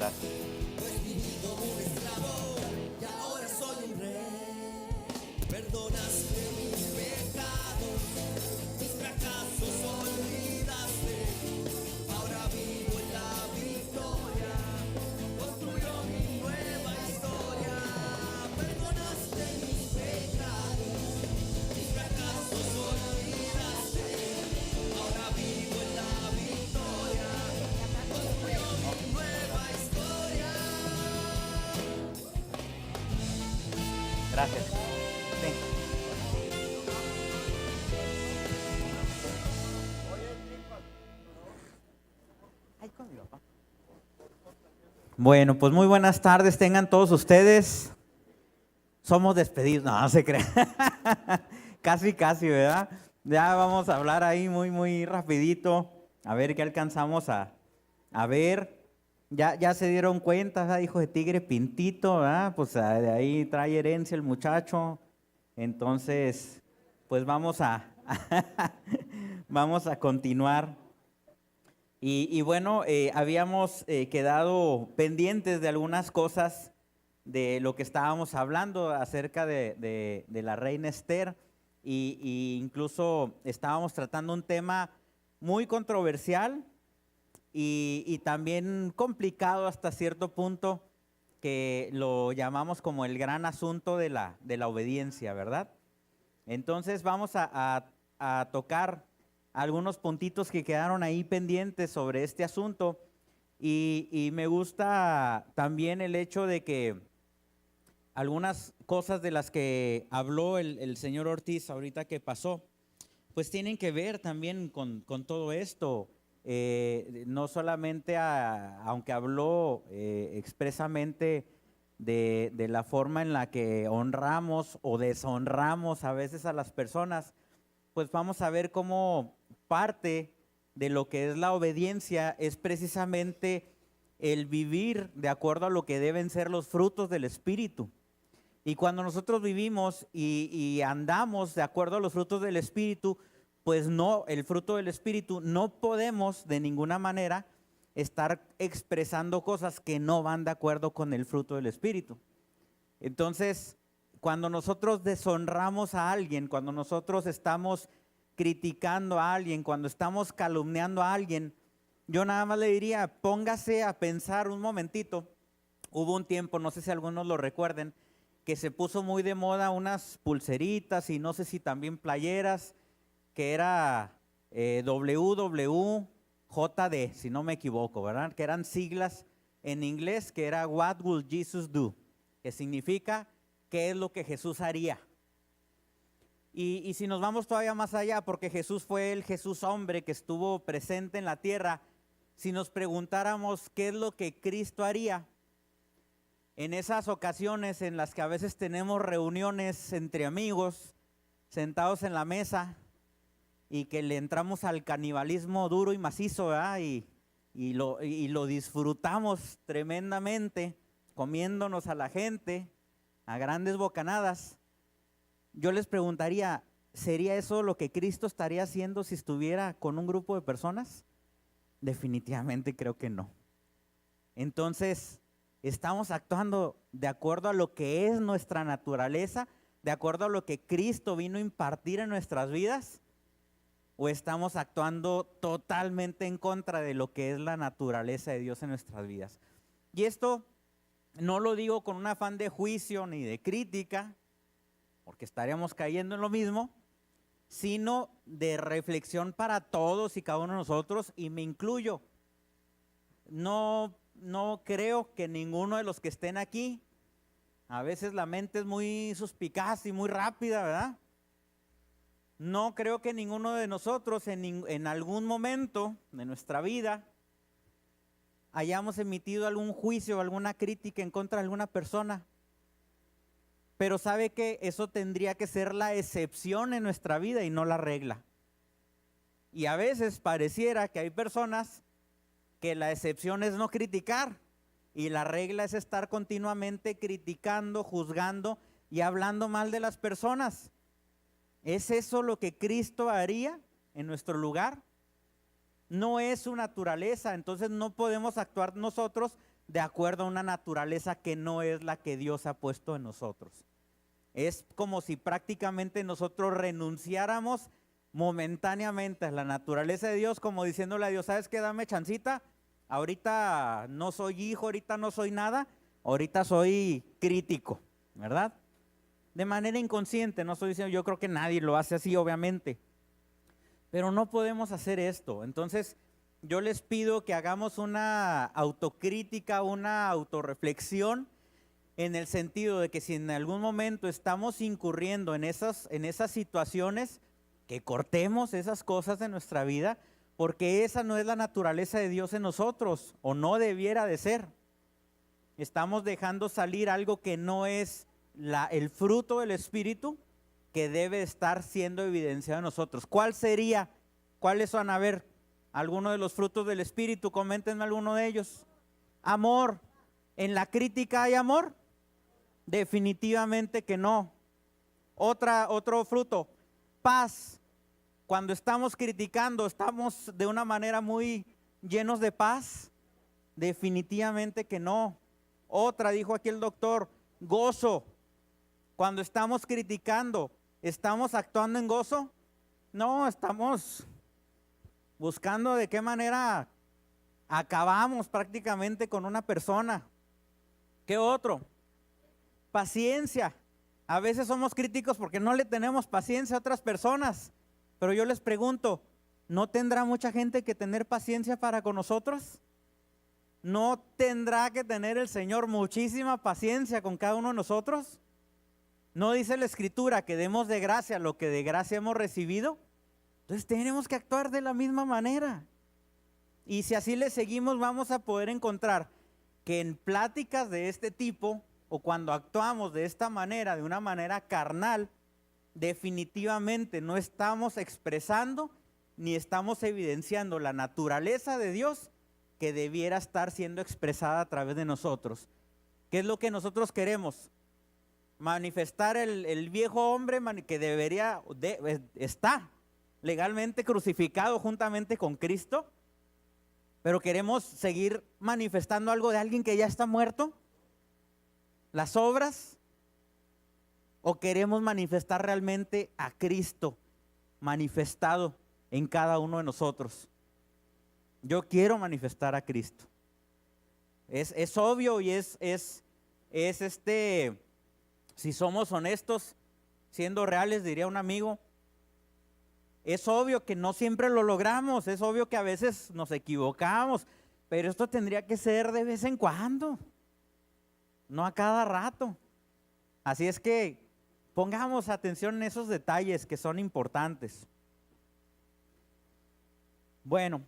gracias. Pues viví como un esclavo y ahora soy un rey. Perdonaste mis pecados, mis fracasos olvidaste. Ahora vivo en la victoria, construyo mi nueva historia. Perdonaste mis pecados, mis fracasos olvidaste. Ahora vivo en la victoria, construyo mi nueva historia. Gracias. Sí. Ay, con mi papá. Bueno, pues muy buenas tardes tengan todos ustedes. Somos despedidos, no se crean. Casi, ¿verdad? Ya vamos a hablar ahí muy rapidito, a ver qué alcanzamos a ver. Ya se dieron cuenta, ¿verdad? Hijo de tigre pintito, ¿verdad? Pues de ahí trae herencia el muchacho. Entonces, pues vamos a vamos a continuar. Y bueno, habíamos quedado pendientes de algunas cosas de lo que estábamos hablando acerca de la reina Esther y incluso estábamos tratando un tema muy controversial y también complicado hasta cierto punto, que lo llamamos como el gran asunto de la obediencia, ¿verdad? Entonces vamos a tocar algunos puntitos que quedaron ahí pendientes sobre este asunto y me gusta también el hecho de que algunas cosas de las que habló el señor Ortiz ahorita que pasó, pues tienen que ver también con todo esto. No solamente, aunque habló expresamente de la forma en la que honramos o deshonramos a veces a las personas, pues vamos a ver cómo parte de lo que es la obediencia es precisamente el vivir de acuerdo a lo que deben ser los frutos del Espíritu. Y cuando nosotros vivimos y andamos de acuerdo a los frutos del Espíritu, pues no, el fruto del Espíritu, no podemos de ninguna manera estar expresando cosas que no van de acuerdo con el fruto del Espíritu. Entonces, cuando nosotros deshonramos a alguien, cuando nosotros estamos criticando a alguien, cuando estamos calumniando a alguien, yo nada más le diría, póngase a pensar un momentito. Hubo un tiempo, no sé si algunos lo recuerden, que se puso muy de moda unas pulseritas y no sé si también playeras, que era WWJD, si no me equivoco, ¿verdad? Que eran siglas en inglés, que era What Will Jesus Do? Que significa, ¿qué es lo que Jesús haría? Y si nos vamos todavía más allá, porque Jesús fue el Jesús hombre que estuvo presente en la tierra, si nos preguntáramos qué es lo que Cristo haría, en esas ocasiones en las que a veces tenemos reuniones entre amigos, sentados en la mesa, y que le entramos al canibalismo duro y macizo, ¿verdad? Y lo disfrutamos tremendamente, comiéndonos a la gente a grandes bocanadas. Yo les preguntaría, ¿sería eso lo que Cristo estaría haciendo si estuviera con un grupo de personas? Definitivamente creo que no. Entonces, ¿estamos actuando de acuerdo a lo que es nuestra naturaleza, de acuerdo a lo que Cristo vino a impartir en nuestras vidas? ¿O estamos actuando totalmente en contra de lo que es la naturaleza de Dios en nuestras vidas? Y esto no lo digo con un afán de juicio ni de crítica, porque estaríamos cayendo en lo mismo, sino de reflexión para todos y cada uno de nosotros, y me incluyo. No creo que ninguno de los que estén aquí, a veces la mente es muy suspicaz y muy rápida, ¿verdad? No creo que ninguno de nosotros en algún momento de nuestra vida hayamos emitido algún juicio o alguna crítica en contra de alguna persona. Pero sabe que eso tendría que ser la excepción en nuestra vida y no la regla. Y a veces pareciera que hay personas que la excepción es no criticar y la regla es estar continuamente criticando, juzgando y hablando mal de las personas. ¿Es eso lo que Cristo haría en nuestro lugar? no es su naturaleza, entonces no podemos actuar nosotros de acuerdo a una naturaleza que no es la que Dios ha puesto en nosotros. Es como si prácticamente nosotros renunciáramos momentáneamente a la naturaleza de Dios, como diciéndole a Dios, ¿sabes qué? Dame chancita, ahorita no soy hijo, ahorita no soy nada, ahorita soy crítico, ¿verdad? De manera inconsciente, no estoy diciendo, yo creo que nadie lo hace así, obviamente, pero no podemos hacer esto. Entonces, yo les pido que hagamos una autocrítica, una autorreflexión, en el sentido de que si en algún momento estamos incurriendo en esas situaciones, que cortemos esas cosas de nuestra vida, porque esa no es la naturaleza de Dios en nosotros, o no debiera de ser. Estamos dejando salir algo que no es el fruto del Espíritu, que debe estar siendo evidenciado en nosotros. ¿Cuál sería? ¿Cuáles van a ver? ¿Alguno de los frutos del Espíritu? Coméntenme alguno de ellos. Amor. ¿En la crítica hay amor? Definitivamente que no. Otro fruto. Paz. Cuando estamos criticando, ¿estamos de una manera muy llenos de paz? Definitivamente que no. Otra, dijo aquí el doctor, gozo. Cuando estamos criticando, ¿estamos actuando en gozo? No, estamos buscando de qué manera acabamos prácticamente con una persona. ¿Qué otro? Paciencia. A veces somos críticos porque no le tenemos paciencia a otras personas. Pero yo les pregunto, ¿no tendrá mucha gente que tener paciencia para con nosotros? ¿No tendrá que tener el Señor muchísima paciencia con cada uno de nosotros? ¿No dice la Escritura que demos de gracia lo que de gracia hemos recibido? Entonces tenemos que actuar de la misma manera. Y si así le seguimos, vamos a poder encontrar que en pláticas de este tipo, o cuando actuamos de esta manera, de una manera carnal, definitivamente no estamos expresando ni estamos evidenciando la naturaleza de Dios que debiera estar siendo expresada a través de nosotros. ¿Qué es lo que nosotros queremos? Manifestar el viejo hombre que está legalmente crucificado juntamente con Cristo, pero queremos seguir manifestando algo de alguien que ya está muerto, las obras, o queremos manifestar realmente a Cristo manifestado en cada uno de nosotros. Yo quiero manifestar a Cristo. Es obvio y si somos honestos, siendo reales, diría un amigo, es obvio que no siempre lo logramos, es obvio que a veces nos equivocamos, pero esto tendría que ser de vez en cuando, no a cada rato. Así es que pongamos atención en esos detalles que son importantes. Bueno,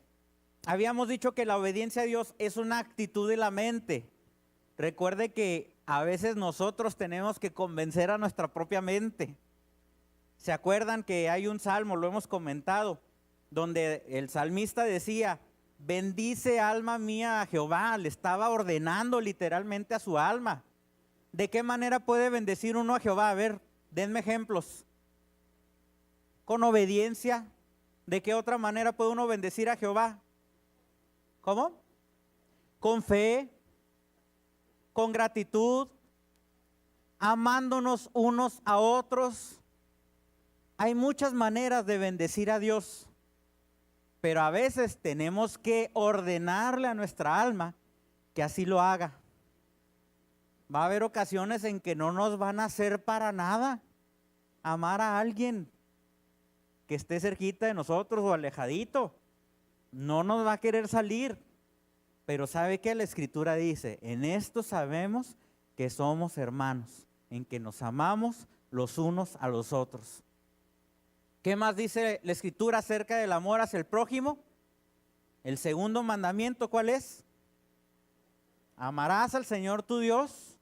habíamos dicho que la obediencia a Dios es una actitud de la mente. Recuerde que a veces nosotros tenemos que convencer a nuestra propia mente. ¿Se acuerdan que hay un salmo, lo hemos comentado, donde el salmista decía, bendice alma mía a Jehová? Le estaba ordenando literalmente a su alma. ¿De qué manera puede bendecir uno a Jehová? A ver, denme ejemplos. Con obediencia. ¿De qué otra manera puede uno bendecir a Jehová? ¿Cómo? Con fe, con gratitud, amándonos unos a otros. Hay muchas maneras de bendecir a Dios, pero a veces tenemos que ordenarle a nuestra alma que así lo haga. Va a haber ocasiones en que no nos van a hacer para nada amar a alguien que esté cerquita de nosotros o alejadito. No nos va a querer salir, pero ¿sabe qué? La Escritura dice, en esto sabemos que somos hermanos, en que nos amamos los unos a los otros. ¿Qué más dice la Escritura acerca del amor hacia el prójimo? El segundo mandamiento, ¿cuál es? Amarás al Señor tu Dios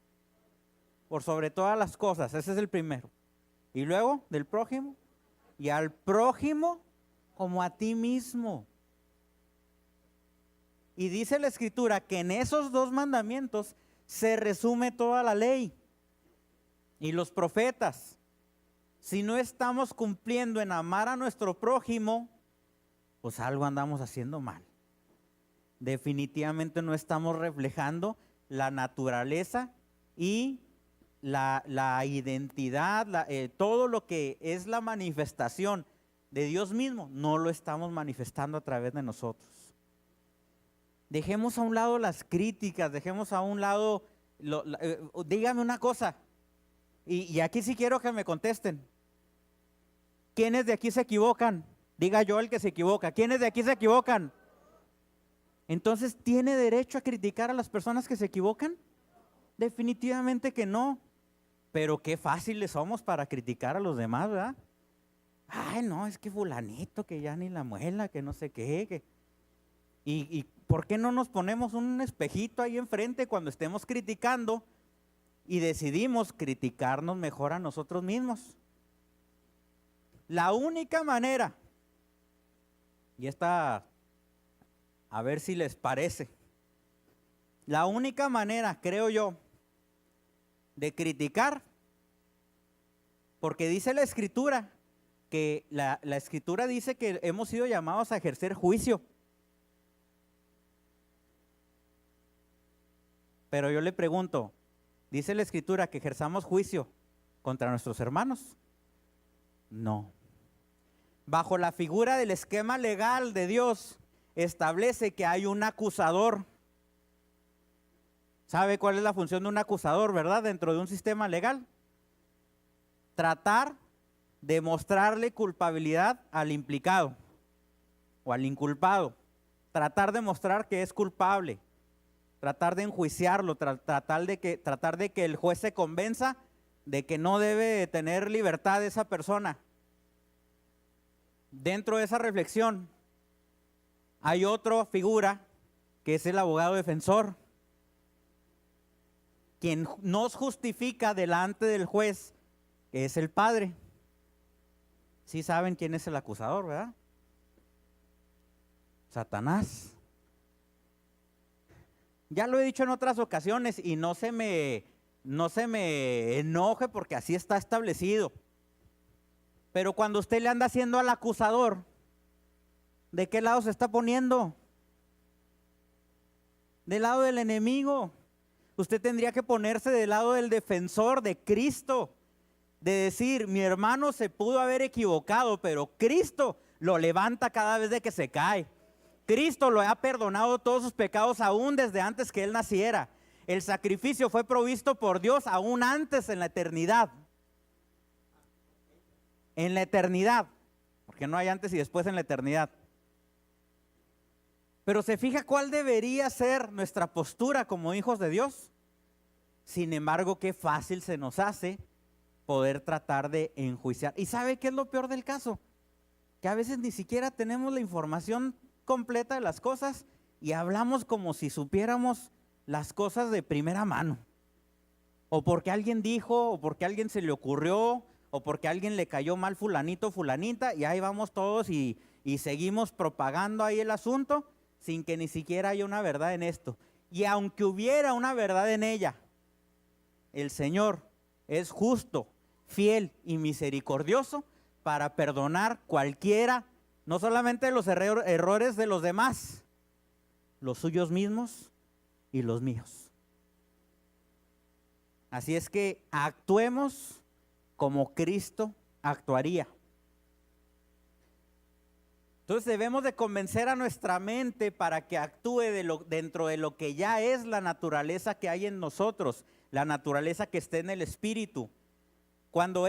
por sobre todas las cosas. Ese es el primero. Y luego, del prójimo. Y al prójimo como a ti mismo. Y dice la Escritura que en esos dos mandamientos se resume toda la ley y los profetas. Si no estamos cumpliendo en amar a nuestro prójimo, pues algo andamos haciendo mal. Definitivamente no estamos reflejando la naturaleza y la identidad, todo lo que es la manifestación de Dios mismo, no lo estamos manifestando a través de nosotros. Dejemos a un lado las críticas, dejemos a un lado, dígame una cosa, y aquí sí quiero que me contesten. ¿Quiénes de aquí se equivocan? Diga yo el que se equivoca. ¿Quiénes de aquí se equivocan? Entonces, ¿tiene derecho a criticar a las personas que se equivocan? Definitivamente que no. Pero qué fáciles somos para criticar a los demás, ¿verdad? Ay, no, es que fulanito, que ya ni la muela, que no sé qué. ¿Y por qué no nos ponemos un espejito ahí enfrente cuando estemos criticando y decidimos criticarnos mejor a nosotros mismos? La única manera, y esta, a ver si les parece, la única manera, creo yo, de criticar, porque dice la Escritura, que la Escritura dice que hemos sido llamados a ejercer juicio. Pero yo le pregunto, ¿dice la Escritura que ejerzamos juicio contra nuestros hermanos? No. Bajo la figura del esquema legal de Dios, establece que hay un acusador. ¿Sabe cuál es la función de un acusador, verdad? Dentro de un sistema legal. Tratar de mostrarle culpabilidad al implicado o al inculpado. Tratar de mostrar que es culpable. Tratar de enjuiciarlo, tratar de que el juez se convenza de que no debe tener libertad esa persona. Dentro de esa reflexión hay otra figura que es el abogado defensor, quien nos justifica delante del juez, que es el Padre. Sí saben quién es el acusador, ¿verdad? Satanás. Ya lo he dicho en otras ocasiones y no se me enoje porque así está establecido. Pero cuando usted le anda haciendo al acusador, ¿de qué lado se está poniendo? Del lado del enemigo. Usted tendría que ponerse del lado del defensor de Cristo, de decir, mi hermano se pudo haber equivocado, pero Cristo lo levanta cada vez de que se cae. Cristo lo ha perdonado todos sus pecados aún desde antes que él naciera. El sacrificio fue provisto por Dios aún antes en la eternidad. En la eternidad, porque no hay antes y después en la eternidad. Pero se fija cuál debería ser nuestra postura como hijos de Dios. Sin embargo, qué fácil se nos hace poder tratar de enjuiciar. ¿Y sabe qué es lo peor del caso? Que a veces ni siquiera tenemos la información completa de las cosas y hablamos como si supiéramos las cosas de primera mano. O porque alguien dijo, o porque a alguien se le ocurrió, o porque a alguien le cayó mal fulanito, fulanita, y ahí vamos todos y seguimos propagando ahí el asunto sin que ni siquiera haya una verdad en esto. Y aunque hubiera una verdad en ella, el Señor es justo, fiel y misericordioso para perdonar cualquiera, no solamente los errores de los demás, los suyos mismos y los míos. Así es que actuemos como Cristo actuaría. Entonces debemos de convencer a nuestra mente para que actúe dentro de lo que ya es la naturaleza que hay en nosotros, la naturaleza que está en el espíritu. Cuando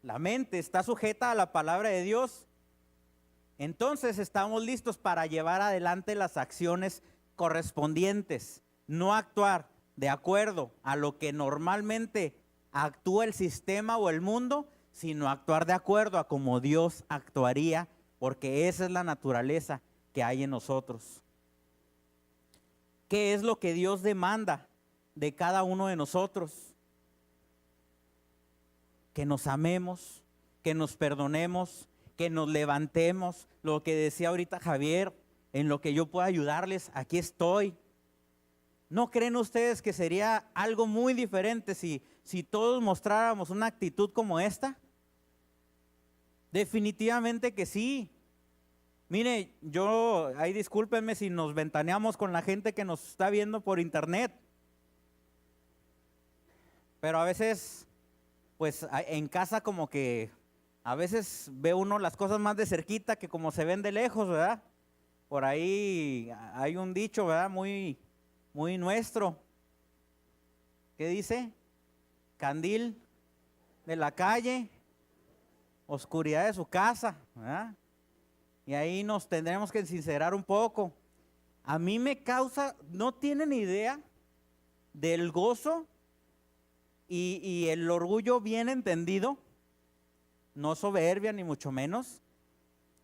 la mente está sujeta a la palabra de Dios, entonces estamos listos para llevar adelante las acciones correspondientes, no actuar de acuerdo a lo que normalmente actúa el sistema o el mundo, sino actuar de acuerdo a como Dios actuaría, porque esa es la naturaleza que hay en nosotros. ¿Qué es lo que Dios demanda de cada uno de nosotros? Que nos amemos, que nos perdonemos, que nos levantemos. Lo que decía ahorita Javier, en lo que yo pueda ayudarles, aquí estoy. ¿No creen ustedes que sería algo muy diferente si todos mostráramos una actitud como esta? Definitivamente que sí. Mire, ahí discúlpenme si nos ventaneamos con la gente que nos está viendo por internet, pero a veces, pues en casa como que a veces ve uno las cosas más de cerquita que como se ven de lejos, ¿verdad? Por ahí hay un dicho, ¿verdad? Muy, muy nuestro. ¿Qué dice? Candil de la calle, oscuridad de su casa, ¿verdad? Y ahí nos tendremos que sincerar un poco. A mí me causa, no tienen idea del gozo y el orgullo bien entendido, no soberbia ni mucho menos,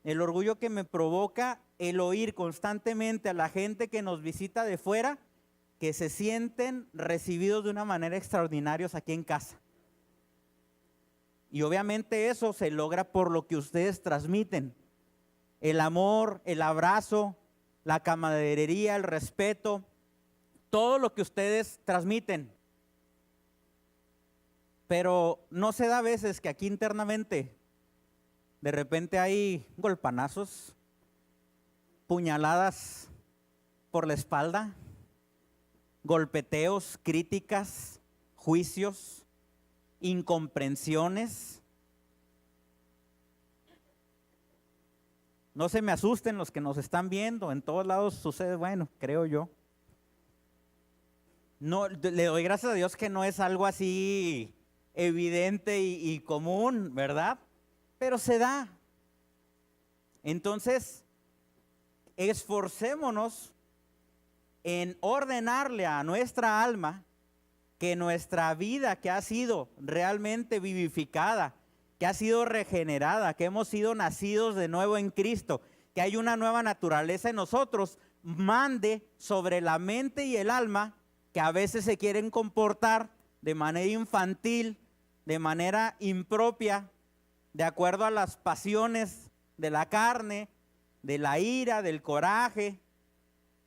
el orgullo que me provoca el oír constantemente a la gente que nos visita de fuera, que se sienten recibidos de una manera extraordinaria aquí en casa. Y obviamente eso se logra por lo que ustedes transmiten. El amor, el abrazo, la camaradería, el respeto, todo lo que ustedes transmiten. Pero no se da a veces que aquí internamente de repente hay golpanazos, puñaladas por la espalda, golpeteos, críticas, juicios, incomprensiones. No se me asusten los que nos están viendo, en todos lados sucede, bueno, creo yo. No, le doy gracias a Dios que no es algo así evidente y común, ¿verdad? Pero se da. Entonces, esforcémonos en ordenarle a nuestra alma que nuestra vida que ha sido realmente vivificada, que ha sido regenerada, que hemos sido nacidos de nuevo en Cristo, que hay una nueva naturaleza en nosotros, mande sobre la mente y el alma que a veces se quieren comportar de manera infantil, de manera impropia, de acuerdo a las pasiones de la carne, de la ira, del coraje,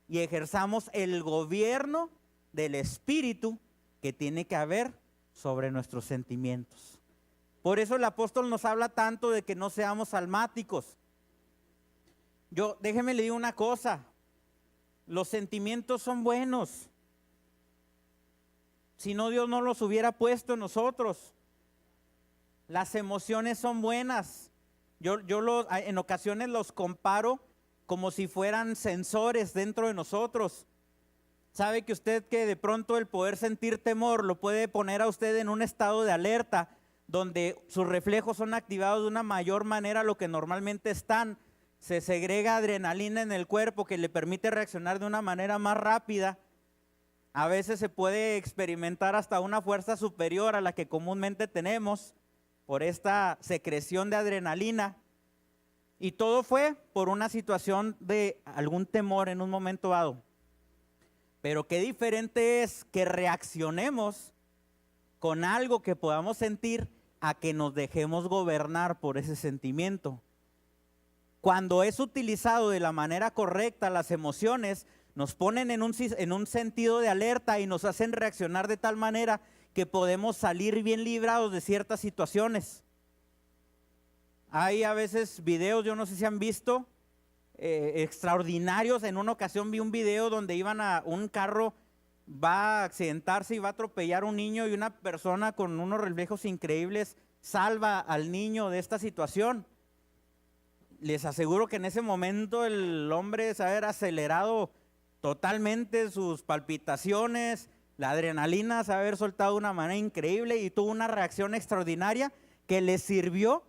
y ejerzamos el gobierno del Espíritu que tiene que haber sobre nuestros sentimientos. Por eso el apóstol nos habla tanto de que no seamos almáticos. Déjeme le digo una cosa, los sentimientos son buenos. Si no, Dios no los hubiera puesto en nosotros. Las emociones son buenas. En ocasiones los comparo como si fueran sensores dentro de nosotros. ¿Sabe que usted que de pronto el poder sentir temor lo puede poner a usted en un estado de alerta, donde sus reflejos son activados de una mayor manera a lo que normalmente están? Se segrega adrenalina en el cuerpo que le permite reaccionar de una manera más rápida. A veces se puede experimentar hasta una fuerza superior a la que comúnmente tenemos por esta secreción de adrenalina. Y todo fue por una situación de algún temor en un momento dado. Pero qué diferente es que reaccionemos con algo que podamos sentir a que nos dejemos gobernar por ese sentimiento. Cuando es utilizado de la manera correcta, las emociones nos ponen en un sentido de alerta y nos hacen reaccionar de tal manera que podemos salir bien librados de ciertas situaciones. Hay a veces videos, yo no sé si han visto, extraordinarios. En una ocasión vi un video donde un carro va a accidentarse y va a atropellar a un niño, y una persona con unos reflejos increíbles salva al niño de esta situación. Les aseguro que en ese momento el hombre se haber acelerado totalmente sus palpitaciones, la adrenalina se haber soltado de una manera increíble y tuvo una reacción extraordinaria que le sirvió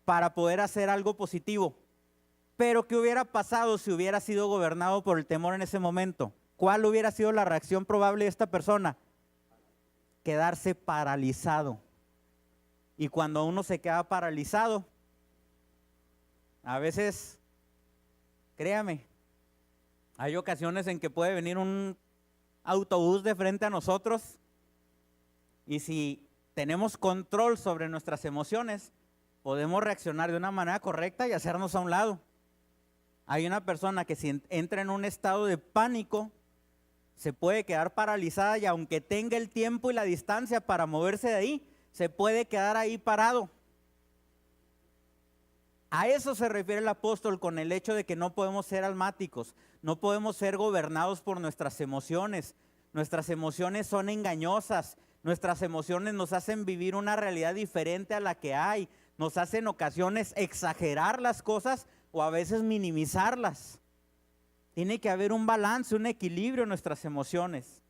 para poder hacer algo positivo. Pero ¿qué hubiera pasado si hubiera sido gobernado por el temor en ese momento? ¿Cuál hubiera sido la reacción probable de esta persona? Quedarse paralizado. Y cuando uno se queda paralizado, a veces, créame, hay ocasiones en que puede venir un autobús de frente a nosotros, y si tenemos control sobre nuestras emociones, podemos reaccionar de una manera correcta y hacernos a un lado. Hay una persona que si entra en un estado de pánico, se puede quedar paralizada, y aunque tenga el tiempo y la distancia para moverse de ahí, se puede quedar ahí parado. A eso se refiere el apóstol con el hecho de que no podemos ser almáticos, no podemos ser gobernados por nuestras emociones. Nuestras emociones son engañosas, nuestras emociones nos hacen vivir una realidad diferente a la que hay, nos hacen en ocasiones exagerar las cosas o a veces minimizarlas. Tiene que haber un balance, un equilibrio en nuestras emociones.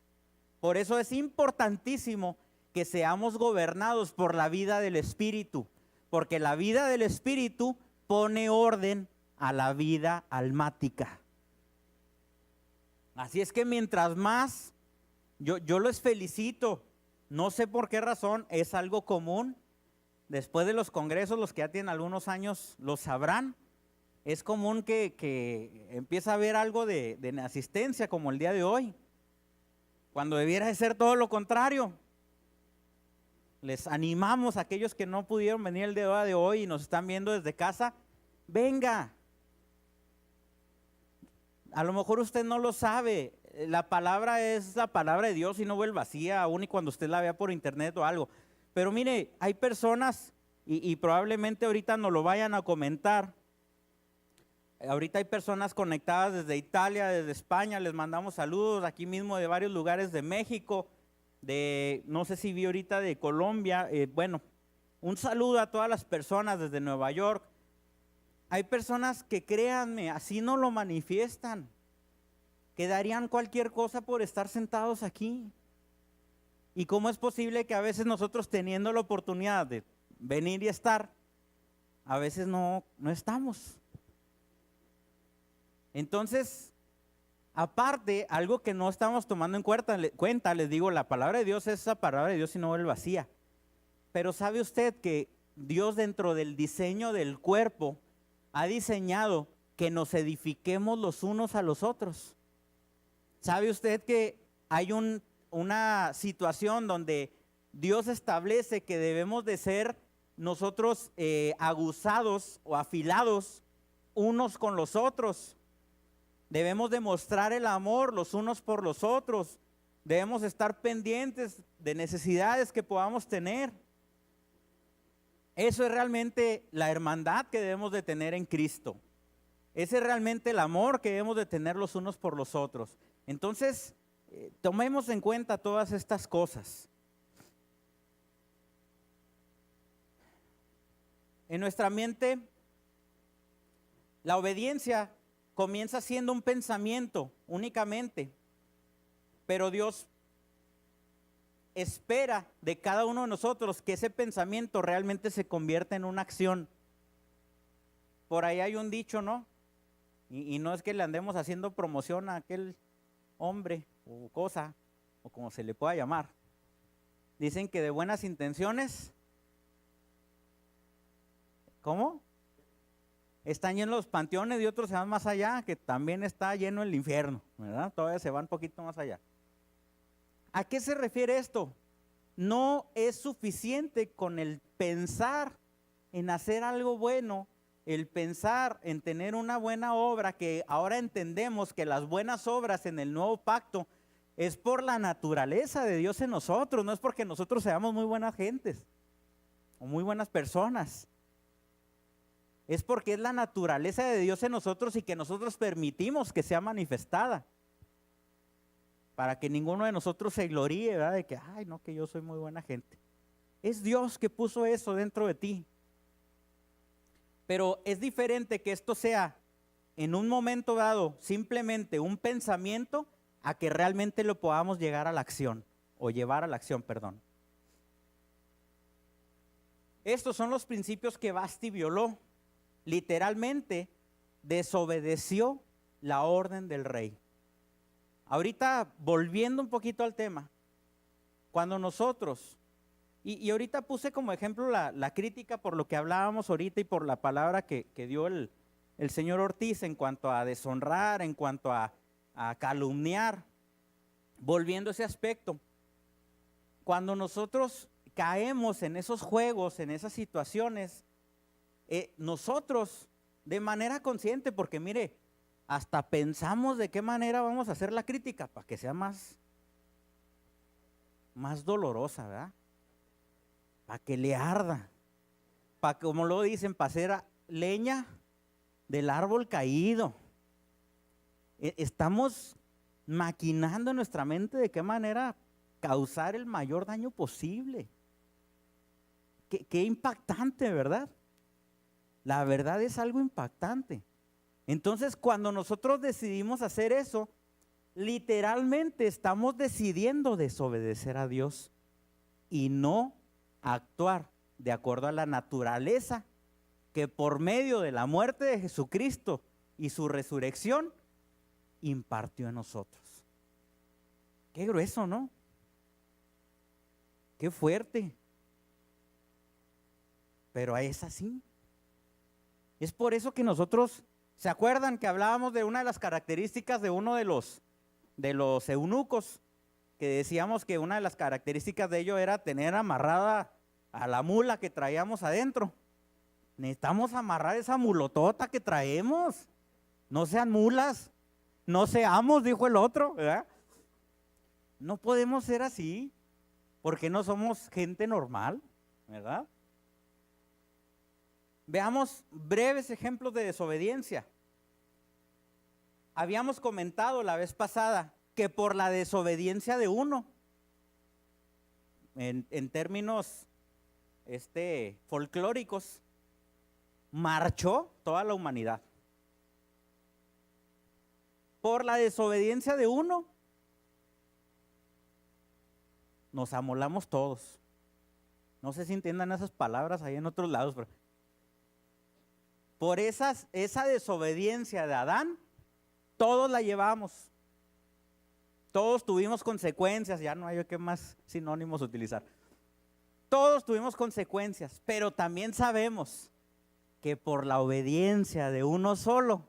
Por eso es importantísimo que seamos gobernados por la vida del Espíritu, porque la vida del Espíritu pone orden a la vida almática. Así es que mientras más, yo les felicito, no sé por qué razón, es algo común. Después de los congresos, los que ya tienen algunos años lo sabrán, es común que empieza a haber algo de asistencia como el día de hoy, cuando debiera de ser todo lo contrario. Les animamos a aquellos que no pudieron venir el día de hoy y nos están viendo desde casa, venga. A lo mejor usted no lo sabe, la palabra es la palabra de Dios y no vuelve vacía, aún y cuando usted la vea por internet o algo. Pero mire, hay personas, y probablemente ahorita nos lo vayan a comentar, ahorita hay personas conectadas desde Italia, desde España, les mandamos saludos, aquí mismo de varios lugares de México, no sé si vi ahorita de Colombia, bueno, un saludo a todas las personas desde Nueva York. Hay personas que, créanme, así no lo manifiestan, que darían cualquier cosa por estar sentados aquí. ¿Y cómo es posible que a veces nosotros, teniendo la oportunidad de venir y estar, a veces no estamos? Entonces, aparte, algo que no estamos tomando en cuenta, les digo, la palabra de Dios es esa palabra de Dios y no vuelve vacía. Pero ¿sabe usted que Dios, dentro del diseño del cuerpo, ha diseñado que nos edifiquemos los unos a los otros? ¿Sabe usted que hay una situación donde Dios establece que debemos de ser nosotros aguzados o afilados unos con los otros? Debemos demostrar el amor los unos por los otros. Debemos estar pendientes de necesidades que podamos tener. Eso es realmente la hermandad que debemos de tener en Cristo. Ese es realmente el amor que debemos de tener los unos por los otros. Entonces, tomemos en cuenta todas estas cosas. En nuestra mente, la obediencia comienza siendo un pensamiento únicamente, pero Dios espera de cada uno de nosotros que ese pensamiento realmente se convierta en una acción. Por ahí hay un dicho, ¿no? Y no es que le andemos haciendo promoción a aquel hombre o cosa, o como se le pueda llamar. Dicen que de buenas intenciones, ¿cómo? Están llenos los panteones y otros se van más allá, que también está lleno el infierno, ¿verdad? Todavía se van un poquito más allá. ¿A qué se refiere esto? No es suficiente con el pensar en hacer algo bueno, el pensar en tener una buena obra, que ahora entendemos que las buenas obras en el nuevo pacto es por la naturaleza de Dios en nosotros, no es porque nosotros seamos muy buenas gentes o muy buenas personas. Es porque es la naturaleza de Dios en nosotros y que nosotros permitimos que sea manifestada. Para que ninguno de nosotros se gloríe, ¿verdad? De que, ay, no, que yo soy muy buena gente. Es Dios que puso eso dentro de ti. Pero es diferente que esto sea en un momento dado simplemente un pensamiento a que realmente lo podamos llegar a la acción o llevar a la acción, perdón. Estos son los principios que Vasti violó. Literalmente desobedeció la orden del rey. Ahorita, volviendo un poquito al tema, cuando nosotros, y ahorita puse como ejemplo la crítica por lo que hablábamos ahorita y por la palabra que dio el señor Ortiz en cuanto a deshonrar, en cuanto a calumniar, volviendo a ese aspecto. Cuando nosotros caemos en esos juegos, en esas situaciones, nosotros de manera consciente, porque mire, hasta pensamos de qué manera vamos a hacer la crítica para que sea más dolorosa, ¿verdad? Para que le arda, para, como lo dicen, para hacer leña del árbol caído. Estamos maquinando en nuestra mente de qué manera causar el mayor daño posible. Qué impactante, ¿verdad? La verdad es algo impactante. Entonces, cuando nosotros decidimos hacer eso, literalmente estamos decidiendo desobedecer a Dios y no actuar de acuerdo a la naturaleza que por medio de la muerte de Jesucristo y su resurrección impartió en nosotros. Qué grueso, ¿no? Qué fuerte. Pero es así. Es por eso que nosotros, ¿se acuerdan que hablábamos de una de las características de uno de los eunucos? Que decíamos que una de las características de ello era tener amarrada a la mula que traíamos adentro. Necesitamos amarrar esa mulotota que traemos. No sean mulas, no seamos, dijo el otro, ¿verdad? No podemos ser así, porque no somos gente normal, ¿verdad? Veamos breves ejemplos de desobediencia. Habíamos comentado la vez pasada que por la desobediencia de uno, en términos folclóricos, marchó toda la humanidad. Por la desobediencia de uno, nos amolamos todos. No sé si entiendan esas palabras ahí en otros lados, pero por esa desobediencia de Adán, todos la llevamos. Todos tuvimos consecuencias, ya no hay qué más sinónimos utilizar. Todos tuvimos consecuencias, pero también sabemos que por la obediencia de uno solo,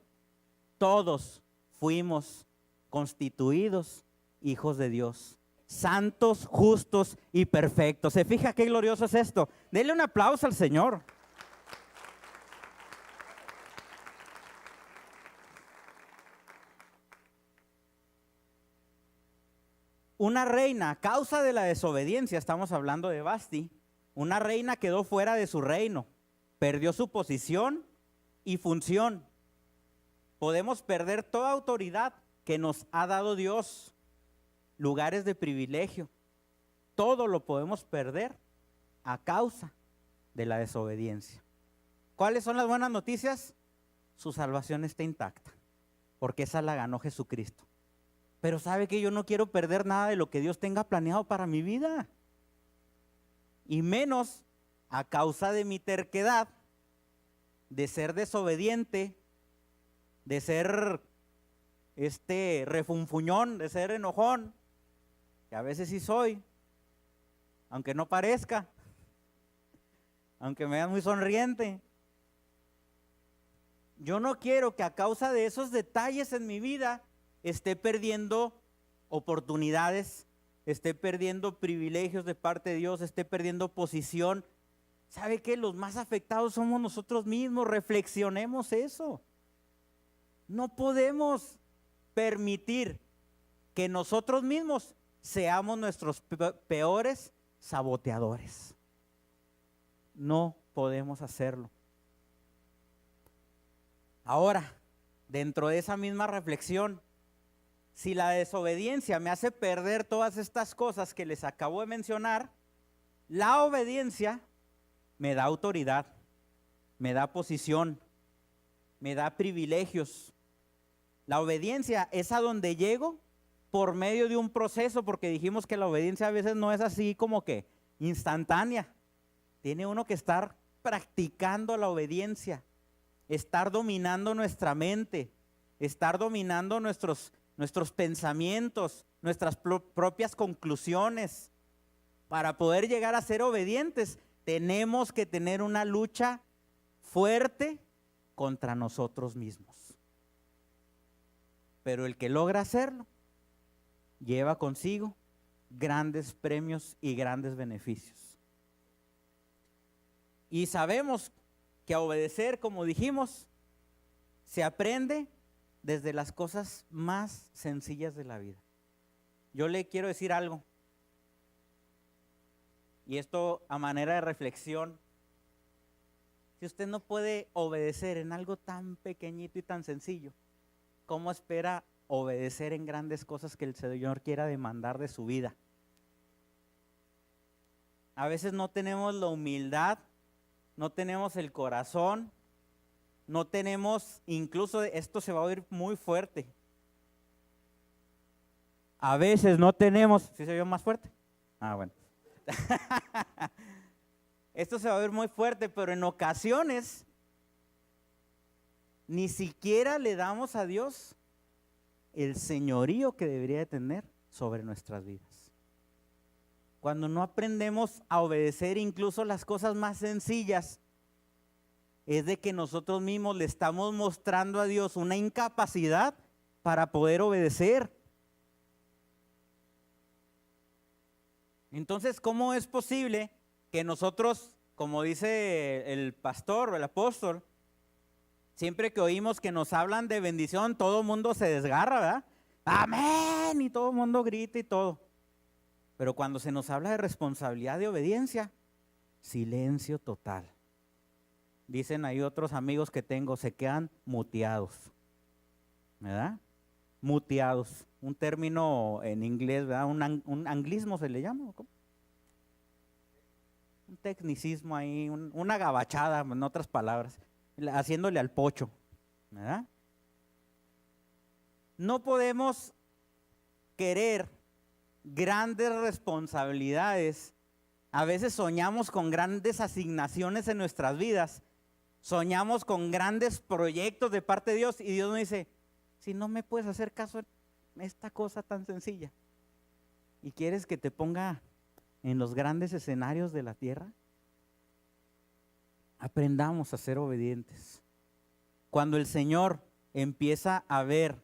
todos fuimos constituidos hijos de Dios, santos, justos y perfectos. ¿Se fija qué glorioso es esto? Denle un aplauso al Señor. Una reina, a causa de la desobediencia, estamos hablando de Vasti, una reina quedó fuera de su reino, perdió su posición y función. Podemos perder toda autoridad que nos ha dado Dios, lugares de privilegio. Todo lo podemos perder a causa de la desobediencia. ¿Cuáles son las buenas noticias? Su salvación está intacta, porque esa la ganó Jesucristo. Pero sabe que yo no quiero perder nada de lo que Dios tenga planeado para mi vida. Y menos a causa de mi terquedad, de ser desobediente, de ser refunfuñón, de ser enojón, que a veces sí soy, aunque no parezca, aunque me vean muy sonriente. Yo no quiero que a causa de esos detalles en mi vida esté perdiendo oportunidades, esté perdiendo privilegios de parte de Dios, esté perdiendo posición. ¿Sabe qué? Los más afectados somos nosotros mismos. Reflexionemos eso. No podemos permitir que nosotros mismos seamos nuestros peores saboteadores. No podemos hacerlo. Ahora, dentro de esa misma reflexión, si la desobediencia me hace perder todas estas cosas que les acabo de mencionar, la obediencia me da autoridad, me da posición, me da privilegios. La obediencia es a donde llego por medio de un proceso, porque dijimos que la obediencia a veces no es así como que instantánea. Tiene uno que estar practicando la obediencia, estar dominando nuestra mente, estar dominando nuestros pensamientos, nuestras propias conclusiones. Para poder llegar a ser obedientes, tenemos que tener una lucha fuerte contra nosotros mismos. Pero el que logra hacerlo, lleva consigo grandes premios y grandes beneficios. Y sabemos que a obedecer, como dijimos, se aprende desde las cosas más sencillas de la vida. Yo le quiero decir algo, y esto a manera de reflexión. Si usted no puede obedecer en algo tan pequeñito y tan sencillo, ¿cómo espera obedecer en grandes cosas que el Señor quiera demandar de su vida? A veces no tenemos la humildad, no tenemos el corazón, no tenemos, incluso esto se va a oír muy fuerte. A veces no tenemos, ¿sí se oyó más fuerte? Ah, bueno. Esto se va a oír muy fuerte, pero en ocasiones ni siquiera le damos a Dios el señorío que debería de tener sobre nuestras vidas. Cuando no aprendemos a obedecer incluso las cosas más sencillas, es de que nosotros mismos le estamos mostrando a Dios una incapacidad para poder obedecer. Entonces, ¿cómo es posible que nosotros, como dice el pastor o el apóstol, siempre que oímos que nos hablan de bendición, todo el mundo se desgarra, ¿verdad? Amén, y todo el mundo grita y todo. Pero cuando se nos habla de responsabilidad de obediencia, silencio total. Dicen ahí otros amigos que tengo, se quedan muteados, ¿verdad? Muteados, un término en inglés, ¿verdad? Un anglismo se le llama, ¿cómo? Un tecnicismo ahí, una gabachada, en otras palabras, haciéndole al pocho, ¿verdad? No podemos querer grandes responsabilidades. A veces soñamos con grandes asignaciones en nuestras vidas, soñamos con grandes proyectos de parte de Dios y Dios nos dice, si no me puedes hacer caso en esta cosa tan sencilla y quieres que te ponga en los grandes escenarios de la tierra, aprendamos a ser obedientes. Cuando el Señor empieza a ver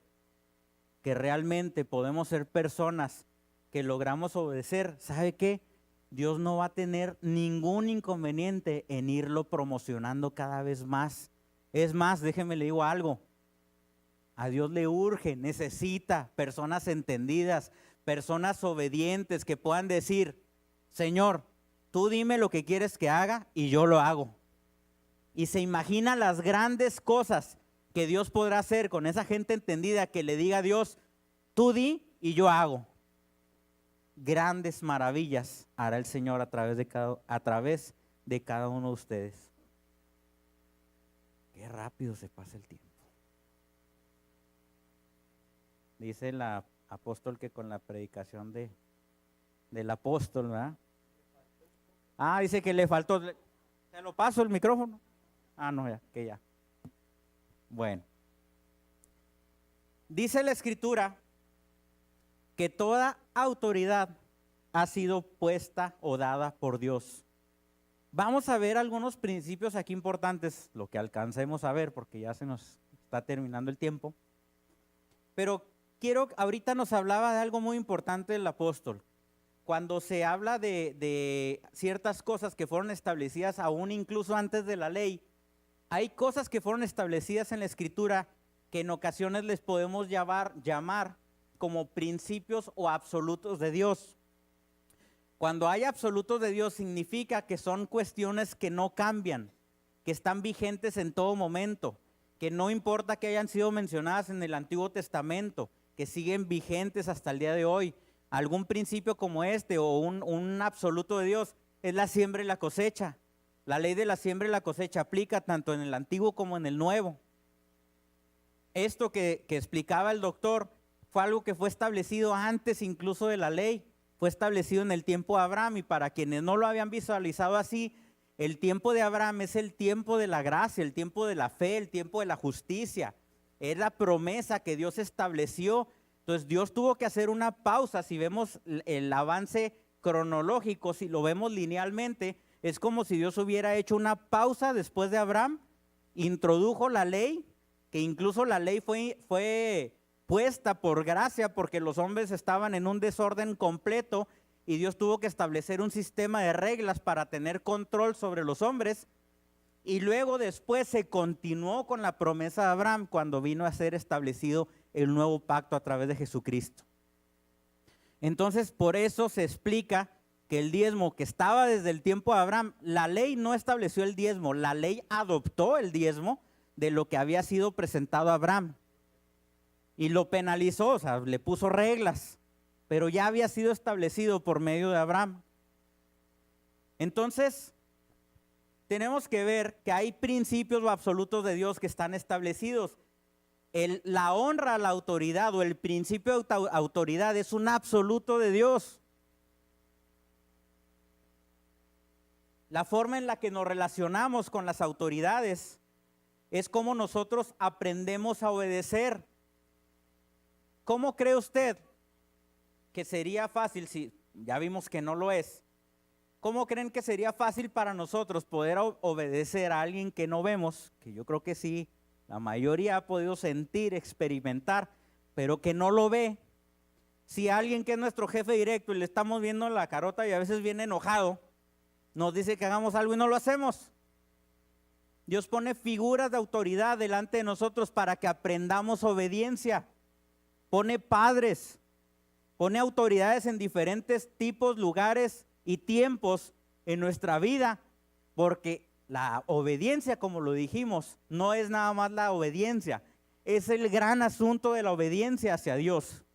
que realmente podemos ser personas que logramos obedecer, ¿sabe qué? Dios no va a tener ningún inconveniente en irlo promocionando cada vez más. Es más, déjeme le digo algo, a Dios le urge, necesita personas entendidas, personas obedientes que puedan decir, Señor, tú dime lo que quieres que haga y yo lo hago. Y se imagina las grandes cosas que Dios podrá hacer con esa gente entendida que le diga a Dios, tú di y yo hago. Grandes maravillas hará el Señor a través de cada uno de ustedes. Qué rápido se pasa el tiempo. Dice el apóstol que con la predicación del apóstol, ¿verdad? Ah, dice que le faltó. ¿Se lo paso el micrófono? Ah, no, ya, que ya. Bueno. Dice la Escritura que toda autoridad ha sido puesta o dada por Dios. Vamos a ver algunos principios aquí importantes, lo que alcancemos a ver, porque ya se nos está terminando el tiempo. Pero ahorita nos hablaba de algo muy importante el apóstol. Cuando se habla de ciertas cosas que fueron establecidas aún incluso antes de la ley, hay cosas que fueron establecidas en la Escritura que en ocasiones les podemos llamar como principios o absolutos de Dios. Cuando hay absolutos de Dios significa que son cuestiones que no cambian, que están vigentes en todo momento, que no importa que hayan sido mencionadas en el Antiguo Testamento, que siguen vigentes hasta el día de hoy. Algún principio como este o un absoluto de Dios es la siembra y la cosecha. La ley de la siembra y la cosecha aplica tanto en el Antiguo como en el Nuevo. Esto que explicaba el doctor fue algo que fue establecido antes incluso de la ley. Fue establecido en el tiempo de Abraham y para quienes no lo habían visualizado así, el tiempo de Abraham es el tiempo de la gracia, el tiempo de la fe, el tiempo de la justicia. Es la promesa que Dios estableció. Entonces Dios tuvo que hacer una pausa. Si vemos el avance cronológico, si lo vemos linealmente, es como si Dios hubiera hecho una pausa después de Abraham, introdujo la ley, que incluso la ley fue puesta por gracia porque los hombres estaban en un desorden completo y Dios tuvo que establecer un sistema de reglas para tener control sobre los hombres. Y luego después se continuó con la promesa de Abraham cuando vino a ser establecido el nuevo pacto a través de Jesucristo. Entonces, por eso se explica que el diezmo que estaba desde el tiempo de Abraham, la ley no estableció el diezmo, la ley adoptó el diezmo de lo que había sido presentado a Abraham y lo penalizó, o sea, le puso reglas, pero ya había sido establecido por medio de Abraham. Entonces, tenemos que ver que hay principios absolutos de Dios que están establecidos. La honra a la autoridad o el principio de autoridad es un absoluto de Dios. La forma en la que nos relacionamos con las autoridades es como nosotros aprendemos a obedecer. ¿Cómo cree usted que sería fácil, si ya vimos que no lo es, cómo creen que sería fácil para nosotros poder obedecer a alguien que no vemos? Que yo creo que sí, la mayoría ha podido sentir, experimentar, pero que no lo ve. Si alguien que es nuestro jefe directo y le estamos viendo la carota y a veces viene enojado, nos dice que hagamos algo y no lo hacemos. Dios pone figuras de autoridad delante de nosotros para que aprendamos obediencia. Pone padres, pone autoridades en diferentes tipos, lugares y tiempos en nuestra vida, porque la obediencia, como lo dijimos, no es nada más la obediencia, es el gran asunto de la obediencia hacia Dios.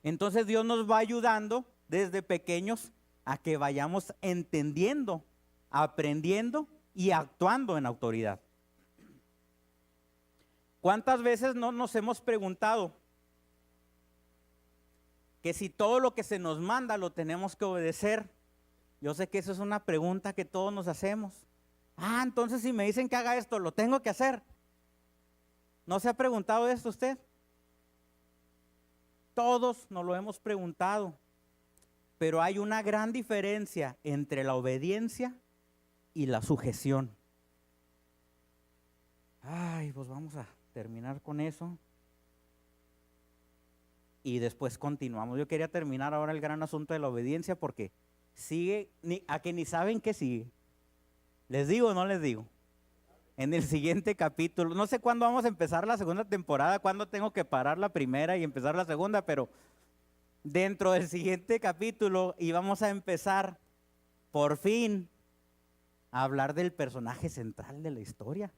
Entonces Dios nos va ayudando desde pequeños a que vayamos entendiendo, aprendiendo y actuando en autoridad. ¿Cuántas veces no nos hemos preguntado que si todo lo que se nos manda lo tenemos que obedecer? Yo sé que eso es una pregunta que todos nos hacemos. Entonces si me dicen que haga esto, ¿lo tengo que hacer? ¿No se ha preguntado esto usted? Todos nos lo hemos preguntado, pero hay una gran diferencia entre la obediencia y la sujeción. Pues vamos a terminar con eso y después continuamos. Yo quería terminar ahora el gran asunto de la obediencia porque sigue, a que ni saben qué sigue. ¿Les digo o no les digo? En el siguiente capítulo, no sé cuándo vamos a empezar la segunda temporada, cuándo tengo que parar la primera y empezar la segunda, pero dentro del siguiente capítulo íbamos a empezar por fin a hablar del personaje central de la historia,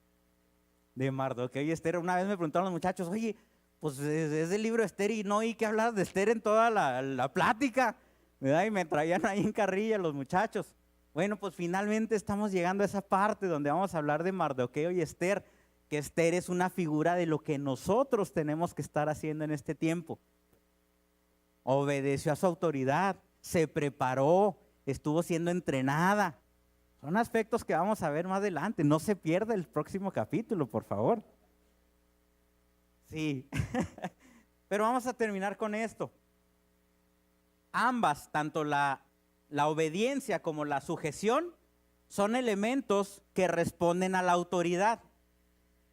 de Mardoqueo y Esther. Una vez me preguntaron los muchachos, oye, pues es el libro de Esther y no oí que hablar de Esther en toda la plática, ¿verdad? Y me traían ahí en carrilla los muchachos. Bueno, pues finalmente estamos llegando a esa parte donde vamos a hablar de Mardoqueo y Esther, que Esther es una figura de lo que nosotros tenemos que estar haciendo en este tiempo. Obedeció a su autoridad, se preparó, estuvo siendo entrenada. Son aspectos que vamos a ver más adelante. No se pierda el próximo capítulo, por favor. Sí, pero vamos a terminar con esto. Ambas, tanto la obediencia como la sujeción, son elementos que responden a la autoridad.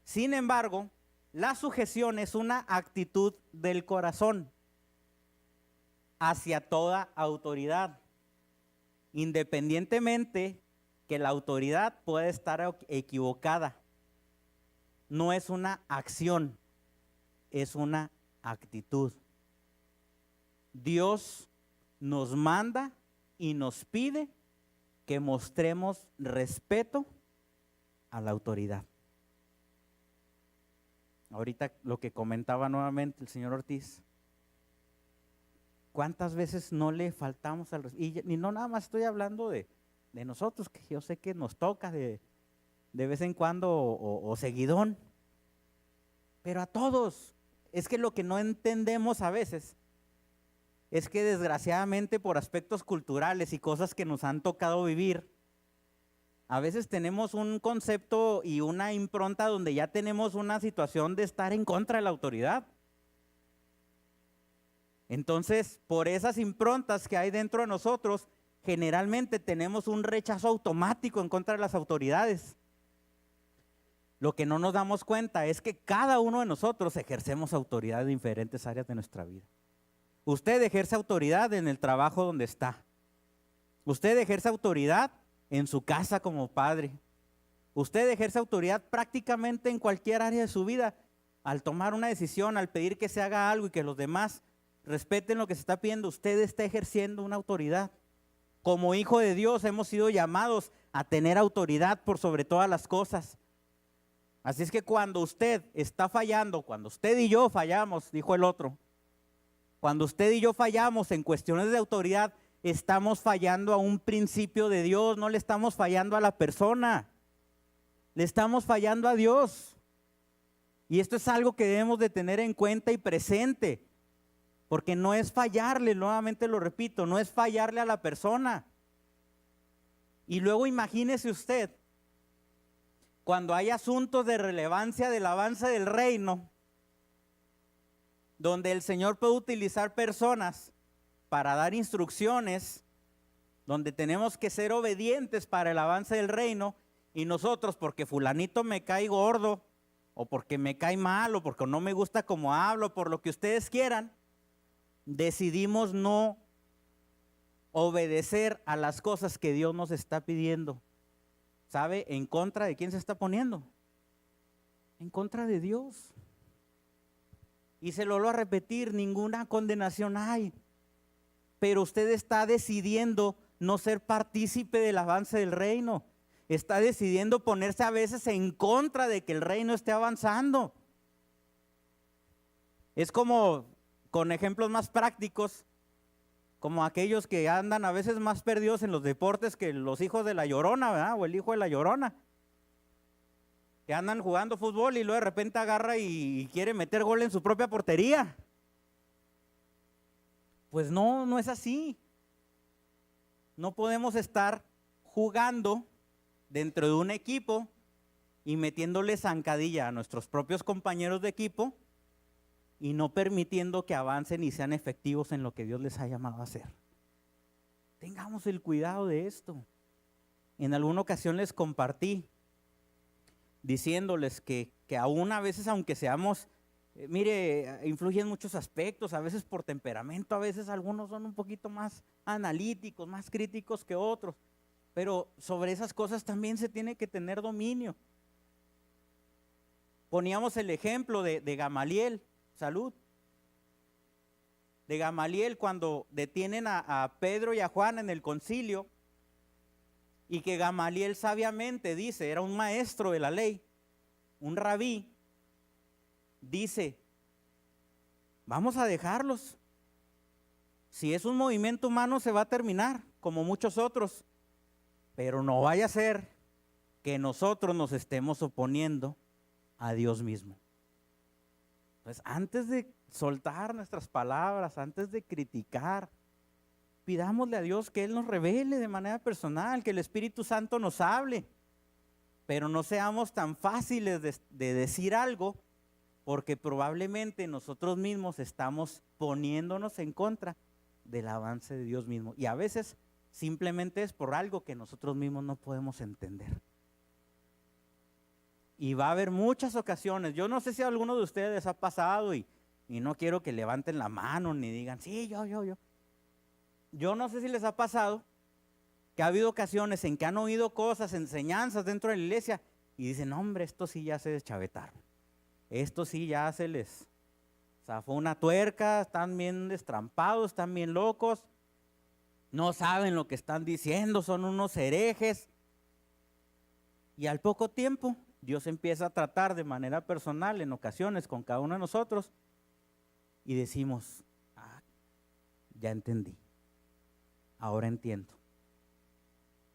Sin embargo, la sujeción es una actitud del corazón hacia toda autoridad, independientemente que la autoridad pueda estar equivocada. No es una acción, es una actitud. Dios nos manda y nos pide que mostremos respeto a la autoridad. Ahorita lo que comentaba nuevamente el señor Ortiz, ¿cuántas veces no le faltamos al respeto? Y no nada más estoy hablando de nosotros, que yo sé que nos toca de vez en cuando o seguidón, pero a todos. Es que lo que no entendemos a veces es que desgraciadamente por aspectos culturales y cosas que nos han tocado vivir, a veces tenemos un concepto y una impronta donde ya tenemos una situación de estar en contra de la autoridad. Entonces, por esas improntas que hay dentro de nosotros, generalmente tenemos un rechazo automático en contra de las autoridades. Lo que no nos damos cuenta es que cada uno de nosotros ejercemos autoridad en diferentes áreas de nuestra vida. Usted ejerce autoridad en el trabajo donde está. Usted ejerce autoridad en su casa como padre. Usted ejerce autoridad prácticamente en cualquier área de su vida. Al tomar una decisión, al pedir que se haga algo y que los demás respeten lo que se está pidiendo, usted está ejerciendo una autoridad. Como hijo de Dios hemos sido llamados a tener autoridad por sobre todas las cosas. Así es que cuando usted está fallando, cuando usted y yo fallamos, dijo el otro, cuando usted y yo fallamos en cuestiones de autoridad, estamos fallando a un principio de Dios, no le estamos fallando a la persona, le estamos fallando a Dios. Y esto es algo que debemos de tener en cuenta y presente, porque no es fallarle, nuevamente lo repito, no es fallarle a la persona. Y luego imagínese usted, cuando hay asuntos de relevancia del avance del reino, donde el Señor puede utilizar personas para dar instrucciones, donde tenemos que ser obedientes para el avance del reino, y nosotros, porque fulanito me cae gordo, o porque me cae mal, o porque no me gusta como hablo, por lo que ustedes quieran, decidimos no obedecer a las cosas que Dios nos está pidiendo. ¿Sabe en contra de quién se está poniendo? En contra de Dios. Y se lo vuelvo a repetir, ninguna condenación hay. Pero usted está decidiendo no ser partícipe del avance del reino. Está decidiendo ponerse a veces en contra de que el reino esté avanzando. Es como, con ejemplos más prácticos, como aquellos que andan a veces más perdidos en los deportes que los hijos de la Llorona, ¿verdad? O el hijo de la Llorona. Que andan jugando fútbol y luego de repente agarra y quiere meter gol en su propia portería. Pues no es así. No podemos estar jugando dentro de un equipo y metiéndole zancadilla a nuestros propios compañeros de equipo y no permitiendo que avancen y sean efectivos en lo que Dios les ha llamado a hacer. Tengamos el cuidado de esto. En alguna ocasión les compartí diciéndoles que aún a veces, aunque seamos, mire, influyen muchos aspectos, a veces por temperamento, a veces algunos son un poquito más analíticos, más críticos que otros, pero sobre esas cosas también se tiene que tener dominio. Poníamos el ejemplo de Gamaliel, salud, de Gamaliel cuando detienen a Pedro y a Juan en el concilio, y que Gamaliel sabiamente dice, era un maestro de la ley, un rabí, dice, vamos a dejarlos. Si es un movimiento humano se va a terminar, como muchos otros, pero no vaya a ser que nosotros nos estemos oponiendo a Dios mismo. Entonces, antes de soltar nuestras palabras, antes de criticar, pidámosle a Dios que Él nos revele de manera personal, que el Espíritu Santo nos hable, pero no seamos tan fáciles de decir algo, porque probablemente nosotros mismos estamos poniéndonos en contra del avance de Dios mismo. Y a veces simplemente es por algo que nosotros mismos no podemos entender. Y va a haber muchas ocasiones, yo no sé si a alguno de ustedes les ha pasado y no quiero que levanten la mano ni digan, sí, yo. Yo no sé si les ha pasado que ha habido ocasiones en que han oído cosas, enseñanzas dentro de la iglesia y dicen, hombre, esto sí ya se deschavetaron. Esto sí ya se les zafó una tuerca, están bien destrampados, están bien locos, no saben lo que están diciendo, son unos herejes. Y al poco tiempo, Dios empieza a tratar de manera personal en ocasiones con cada uno de nosotros y decimos, ya entendí. Ahora entiendo.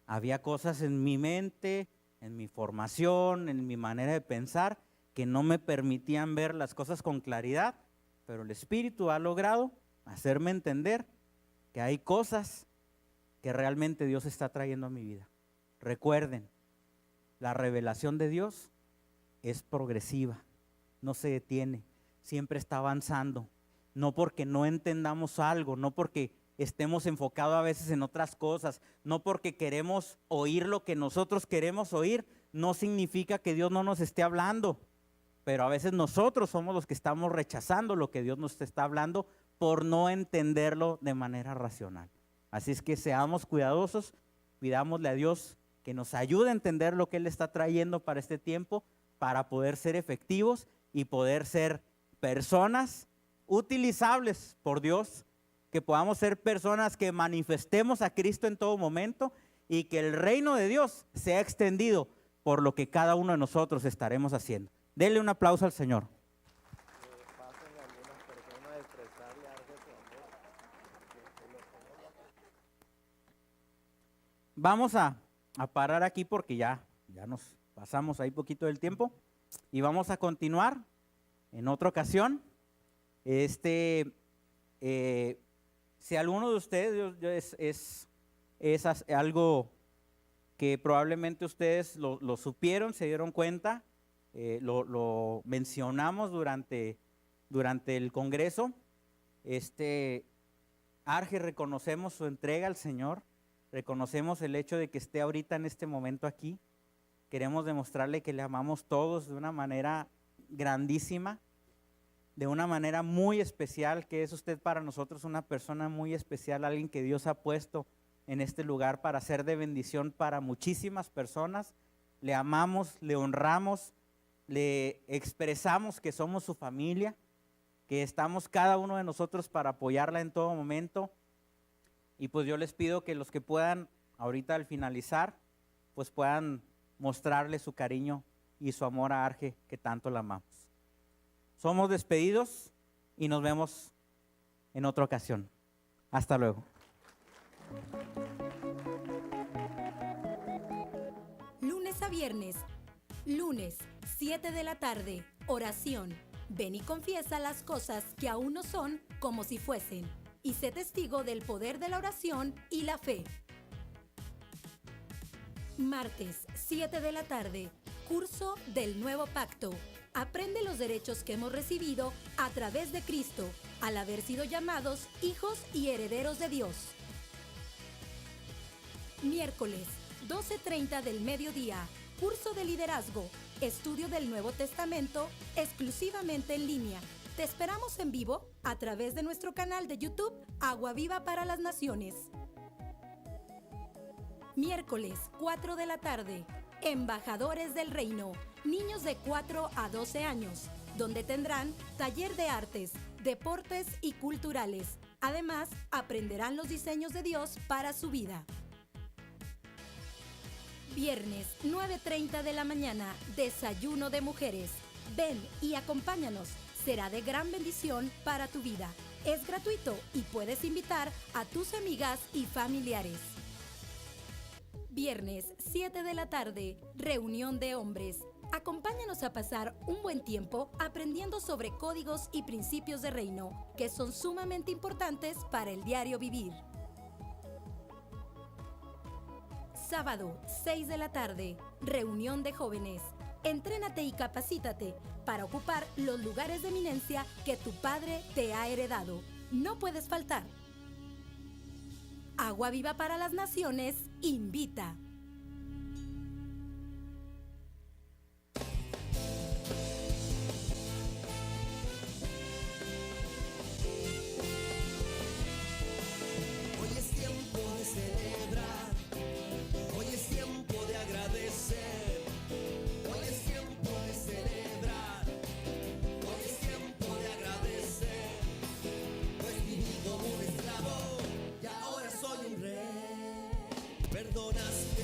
Había cosas en mi mente, en mi formación, en mi manera de pensar, que no me permitían ver las cosas con claridad, pero el Espíritu ha logrado hacerme entender que hay cosas que realmente Dios está trayendo a mi vida. Recuerden, la revelación de Dios es progresiva, no se detiene, siempre está avanzando. No porque no entendamos algo, no porque estemos enfocados a veces en otras cosas, no porque queremos oír lo que nosotros queremos oír, no significa que Dios no nos esté hablando, pero a veces nosotros somos los que estamos rechazando lo que Dios nos está hablando por no entenderlo de manera racional. Así es que seamos cuidadosos, pidámosle a Dios que nos ayude a entender lo que Él está trayendo para este tiempo, para poder ser efectivos y poder ser personas utilizables por Dios que podamos ser personas que manifestemos a Cristo en todo momento y que el reino de Dios sea extendido por lo que cada uno de nosotros estaremos haciendo. Denle un aplauso al Señor. Vamos a parar aquí porque ya nos pasamos ahí poquito del tiempo y vamos a continuar en otra ocasión. Si alguno de ustedes es algo que probablemente ustedes lo supieron, se dieron cuenta, lo mencionamos durante el Congreso. Arge, reconocemos su entrega al Señor, reconocemos el hecho de que esté ahorita en este momento aquí. Queremos demostrarle que le amamos todos de una manera grandísima, de una manera muy especial, que es usted para nosotros una persona muy especial, alguien que Dios ha puesto en este lugar para ser de bendición para muchísimas personas. Le amamos, le honramos, le expresamos que somos su familia, que estamos cada uno de nosotros para apoyarla en todo momento. Y pues yo les pido que los que puedan, ahorita al finalizar, pues puedan mostrarle su cariño y su amor a Arge, que tanto la amamos. Somos despedidos y nos vemos en otra ocasión. Hasta luego. Lunes a viernes. Lunes, 7 de la tarde. Oración. Ven y confiesa las cosas que aún no son como si fuesen. Y sé testigo del poder de la oración y la fe. Martes, 7 de la tarde. Curso del Nuevo Pacto. Aprende los derechos que hemos recibido a través de Cristo, al haber sido llamados hijos y herederos de Dios. Miércoles, 12:30 del mediodía. Curso de liderazgo. Estudio del Nuevo Testamento exclusivamente en línea. Te esperamos en vivo a través de nuestro canal de YouTube Agua Viva para las Naciones. Miércoles, 4 de la tarde. Embajadores del Reino. Niños de 4 a 12 años, donde tendrán taller de artes, deportes y culturales. Además, aprenderán los diseños de Dios para su vida. Viernes, 9:30 de la mañana, desayuno de mujeres. Ven y acompáñanos. Será de gran bendición para tu vida. Es gratuito y puedes invitar a tus amigas y familiares. Viernes, 7 de la tarde, reunión de hombres. Acompáñanos a pasar un buen tiempo aprendiendo sobre códigos y principios de reino, que son sumamente importantes para el diario vivir. Sábado, 6 de la tarde, reunión de jóvenes. Entrénate y capacítate para ocupar los lugares de eminencia que tu padre te ha heredado. No puedes faltar. Agua Viva para las Naciones invita. Hoy es tiempo de celebrar, hoy es tiempo de agradecer, hoy es tiempo de celebrar, hoy es tiempo de agradecer, pues viví como un esclavo y ahora soy un rey. Perdonas